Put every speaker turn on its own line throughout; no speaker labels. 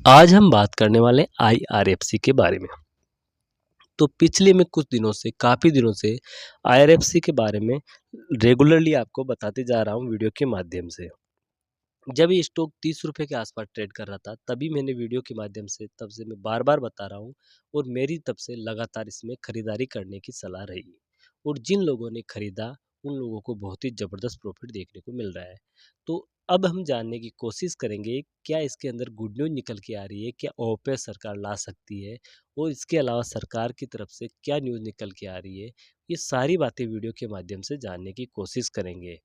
आज हम बात करने वाले आईआरएफसी के बारे में। तो पिछले में कुछ दिनों से काफ़ी दिनों से आईआरएफसी के बारे में रेगुलरली आपको बताते जा रहा हूँ वीडियो के माध्यम से। जब ये स्टॉक 30 रुपए के आसपास ट्रेड कर रहा था तभी मैंने वीडियो के माध्यम से तब से मैं बार-बार बता रहा हूँ और मेरी तब से लगातार इसमें खरीदारी करने की सलाह रही। और जिन लोगों ने खरीदा उन लोगों को बहुत ही ज़बरदस्त प्रॉफ़िट देखने को मिल रहा है। तो अब हम जानने की कोशिश करेंगे क्या इसके अंदर गुड न्यूज़ निकल के आ रही है, क्या ओपेक सरकार ला सकती है और इसके अलावा सरकार की तरफ से क्या न्यूज़ निकल के आ रही है, ये सारी बातें वीडियो के माध्यम से जानने की कोशिश करेंगे।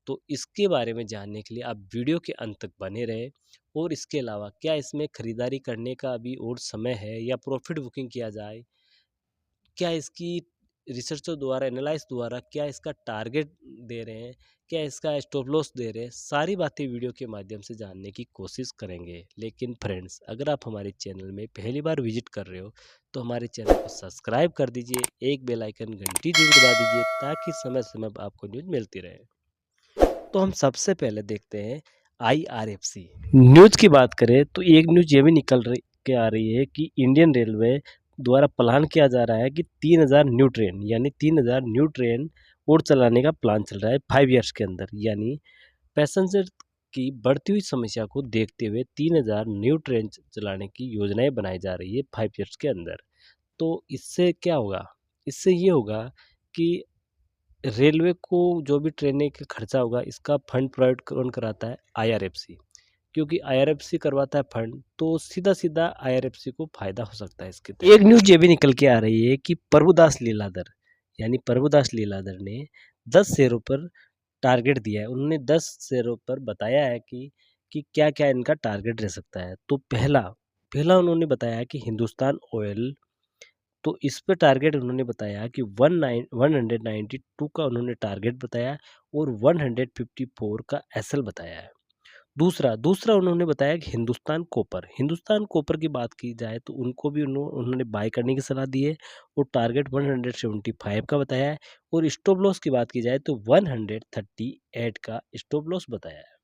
तो इसके बारे में जानने के लिए आप वीडियो के अंत तक बने रहें और इसके अलावा क्या इसमें खरीदारी करने का अभी और समय है या प्रॉफिट बुकिंग किया जाए, क्या इसकी रिसर्चर द्वारा एनालाइज द्वारा क्या इसका टारगेट दे रहे हैं, क्या इसका स्टॉप लॉस दे रहे हैं, सारी बातें वीडियो के माध्यम से जानने की कोशिश करेंगे। लेकिन फ्रेंड्स, अगर आप हमारे चैनल में पहली बार विजिट कर रहे हो तो हमारे चैनल को सब्सक्राइब कर दीजिए, एक बेल आइकन घंटी जरूर दबा दीजिए ताकि समय समय पर आपको न्यूज़ मिलती रहे। तो हम सबसे पहले देखते हैं आईआरएफसी न्यूज़ की बात करें तो एक न्यूज़ ये भी निकल रही के आ रही है कि इंडियन रेलवे द्वारा प्लान किया जा रहा है कि 3000 न्यू ट्रेन यानी 3000 न्यू ट्रेन और चलाने का प्लान चल रहा है 5 ईयर्स के अंदर। यानी पैसेंजर की बढ़ती हुई समस्या को देखते हुए 3000 न्यू ट्रेन चलाने की योजनाएं बनाई जा रही है 5 ईयर्स के अंदर। तो इससे क्या होगा, इससे ये होगा कि रेलवे को जो भी ट्रेनें का खर्चा होगा इसका फंड प्रोवाइड कौन कराता है? आईआरएफसी। क्योंकि आईआरएफसी करवाता है फंड तो सीधा-सीधा आईआरएफसी को फ़ायदा हो सकता है इसके तहत। एक न्यूज़ ये भी निकल के आ रही है कि प्रभुदास लीलाधर यानी प्रभुदास लीलाधर ने 10 शेयरों पर टारगेट दिया है। उन्होंने 10 शेयरों पर बताया है कि क्या-क्या इनका टारगेट रह सकता है। तो पहला पहला उन्होंने बताया कि हिंदुस्तान ऑयल, तो इस पे टारगेट उन्होंने बताया कि 192 का उन्होंने टारगेट बताया और 154 का एसएल बताया है। दूसरा दूसरा उन्होंने बताया कि हिंदुस्तान कॉपर की बात की जाए तो उनको भी उन्होंने बाय करने की सलाह दी है और टारगेट 175 का बताया है और स्टॉप लॉस की बात की जाए तो 138 का स्टॉप लॉस बताया है।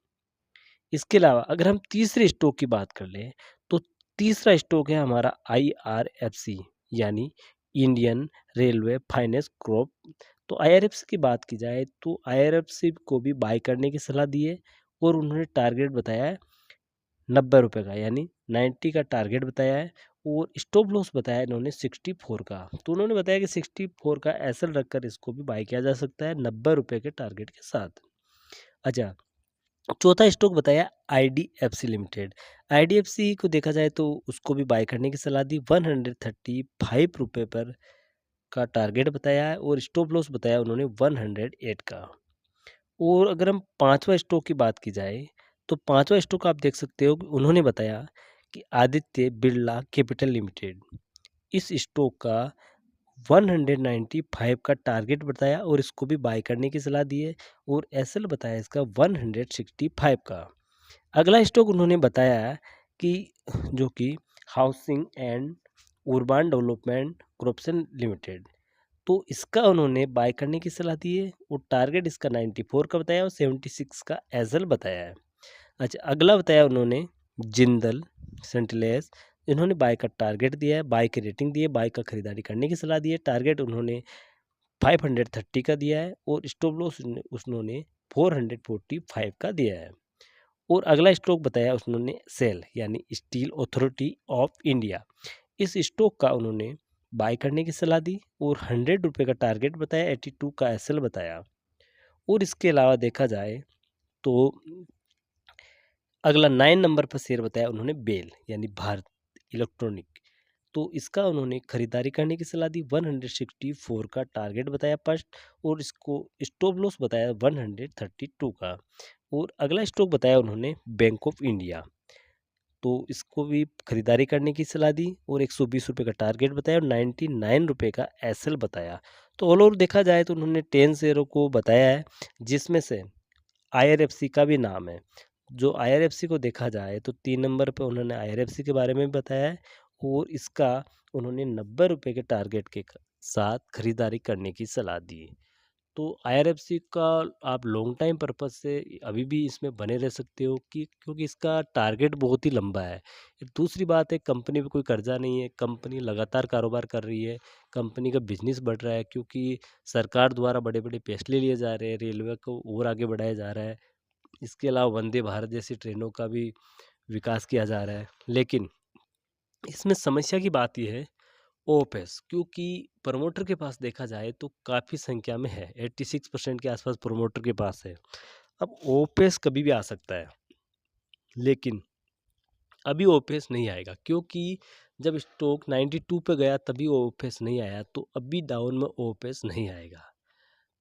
इसके अलावा अगर हम तीसरे स्टॉक की बात कर लें तो तीसरा स्टॉक है हमारा आईआरएफसी यानी इंडियन रेलवे फाइनेंस कॉर्प। तो आईआरएफसी की बात की जाए तो आईआरएफसी को भी बाय करने की सलाह दी है और उन्होंने टारगेट बताया है 90 रुपये का यानी 90 का टारगेट बताया है और स्टॉप लॉस बताया इन्होंने 64 का। तो उन्होंने बताया कि 64 का एसएल रखकर इसको भी बाय किया जा सकता है 90 रुपये के टारगेट के साथ। अच्छा, चौथा स्टॉक बताया आईडीएफसी लिमिटेड। आईडीएफसी को देखा जाए तो उसको भी बाय करने की सलाह दी 135 रुपये पर का टारगेट बताया है और स्टॉप लॉस बताया उन्होंने 108 का। और अगर हम पांचवा स्टॉक की बात की जाए तो पांचवा स्टॉक आप देख सकते हो कि उन्होंने बताया कि आदित्य बिरला कैपिटल लिमिटेड। इस स्टॉक का 195 का टारगेट बताया और इसको भी बाय करने की सलाह दी है और एसएल बताया इसका 165 का। अगला स्टॉक उन्होंने बताया कि जो कि housing and urban development corporation limited. तो इसका उन्होंने बाय करने की सलाह दी है और टारगेट इसका 94 का बताया और 76 का एजल बताया है। अच्छा, अगला बताया उन्होंने जिंदल सेंटिलेस। इन्होंने बाय का टारगेट दिया है, बाय की रेटिंग दी है, बाय का खरीदारी करने की सलाह दी है। टारगेट उन्होंने 530 का दिया है और स्टॉप लॉस उन्होंने 445 का दिया है। और अगला स्टॉक बताया उन्होंने सेल यानी स्टील अथॉरिटी ऑफ इंडिया। इस स्टॉक का उन्होंने बाय करने की सलाह दी और 100 रुपये का टारगेट बताया, 82 का एसएल बताया। और इसके अलावा देखा जाए तो अगला 9 नंबर पर शेयर बताया उन्होंने बेल यानी भारत इलेक्ट्रॉनिक। तो इसका उन्होंने खरीदारी करने की सलाह दी 164 का टारगेट बताया फर्स्ट और इसको स्टॉप लॉस बताया 132 का। और अगला स्टॉक बताया उन्होंने बैंक ऑफ इंडिया। तो इसको भी खरीदारी करने की सलाह दी और 120 रुपये का टारगेट बताया और 99 रुपये का एसएल बताया। तो ऑल ओवर देखा जाए तो उन्होंने 10 शेयरों को बताया है जिसमें से आईआरएफसी का भी नाम है। जो आईआरएफसी को देखा जाए तो 3 नंबर पे उन्होंने आईआरएफसी के बारे में भी बताया है और इसका उन्होंने 90 रुपये के टारगेट के साथ खरीदारी करने की सलाह दी। तो आईआरएफसी का आप लॉन्ग टाइम पर्पज़ से अभी भी इसमें बने रह सकते हो कि क्योंकि इसका टारगेट बहुत ही लंबा है। दूसरी बात है, कंपनी पे कोई कर्जा नहीं है, कंपनी लगातार कारोबार कर रही है, कंपनी का बिजनेस बढ़ रहा है क्योंकि सरकार द्वारा बड़े-बड़े फैसले लिए जा रहे हैं, रेलवे को और आगे बढ़ाया जा रहा है। इसके अलावा वंदे भारत जैसी ट्रेनों का भी विकास किया जा रहा है। लेकिन इसमें समस्या की बात ये है ओपेस, क्योंकि प्रमोटर के पास देखा जाए तो काफ़ी संख्या में है, 86% के आसपास प्रमोटर के पास है। अब ओपेस कभी भी आ सकता है, लेकिन अभी ओपेस नहीं आएगा क्योंकि जब स्टॉक 92 पे गया तभी ओपेस नहीं आया, तो अभी डाउन में ओपेस नहीं आएगा।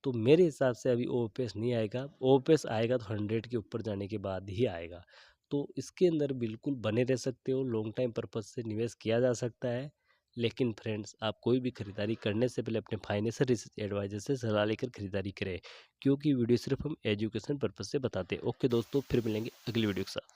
तो मेरे हिसाब से अभी ओपेस नहीं आएगा, ओपेस आएगा तो 100 के ऊपर जाने के बाद ही आएगा। तो इसके अंदर बिल्कुल बने रह सकते हो, लॉन्ग टाइम पर्पज़ से निवेश किया जा सकता है। लेकिन फ्रेंड्स, आप कोई भी खरीदारी करने से पहले अपने फाइनेंशियल रिसर्च एडवाइज़र से सलाह लेकर खरीदारी करें, क्योंकि वीडियो सिर्फ हम एजुकेशन पर्पज़ से बताते हैं। ओके दोस्तों, फिर मिलेंगे अगली वीडियो के साथ।